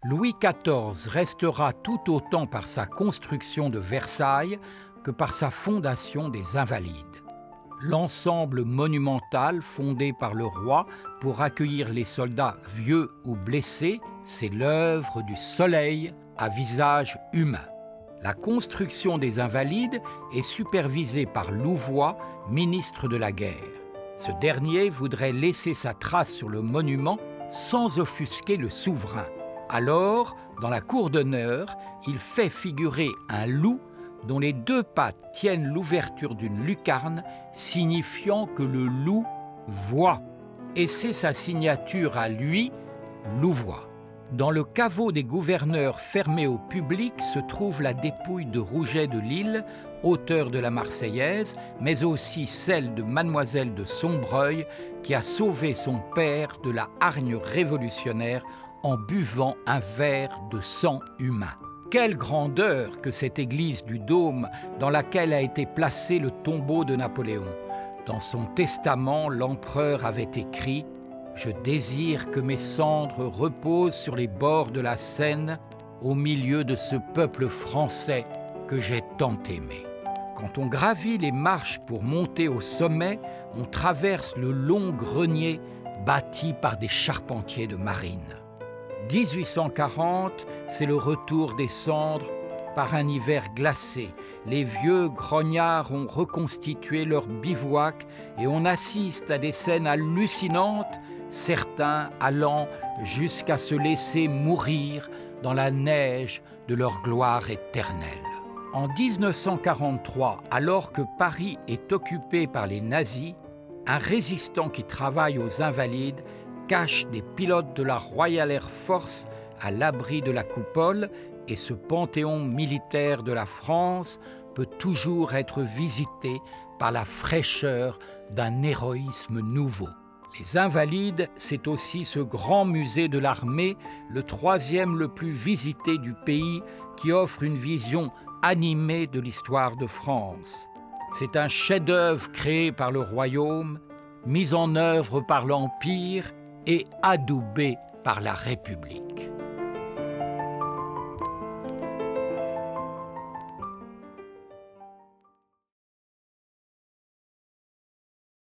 Louis XIV restera tout autant par sa construction de Versailles que par sa fondation des Invalides. L'ensemble monumental fondé par le roi pour accueillir les soldats vieux ou blessés, c'est l'œuvre du Soleil à visage humain. La construction des Invalides est supervisée par Louvois, ministre de la Guerre. Ce dernier voudrait laisser sa trace sur le monument sans offusquer le souverain. Alors, dans la cour d'honneur, il fait figurer un loup dont les deux pattes tiennent l'ouverture d'une lucarne, signifiant que le loup voit. Et c'est sa signature à lui, Louvois. Dans le caveau des gouverneurs fermé au public se trouve la dépouille de Rouget de Lisle, auteur de la Marseillaise, mais aussi celle de Mademoiselle de Sombreuil, qui a sauvé son père de la hargne révolutionnaire en buvant un verre de sang humain. Quelle grandeur que cette église du Dôme dans laquelle a été placé le tombeau de Napoléon. Dans son testament, l'empereur avait écrit « Je désire que mes cendres reposent sur les bords de la Seine, au milieu de ce peuple français que j'ai tant aimé. » Quand on gravit les marches pour monter au sommet, on traverse le long grenier bâti par des charpentiers de marine. 1840, c'est le retour des cendres par un hiver glacé. Les vieux grognards ont reconstitué leur bivouac et on assiste à des scènes hallucinantes, certains allant jusqu'à se laisser mourir dans la neige de leur gloire éternelle. En 1943, alors que Paris est occupé par les nazis, un résistant qui travaille aux Invalides cache des pilotes de la Royal Air Force à l'abri de la coupole et ce panthéon militaire de la France peut toujours être visité par la fraîcheur d'un héroïsme nouveau. Les Invalides, c'est aussi ce grand musée de l'armée, le troisième le plus visité du pays, qui offre une vision animée de l'histoire de France. C'est un chef-d'œuvre créé par le royaume, mis en œuvre par l'Empire et adoubé par la République.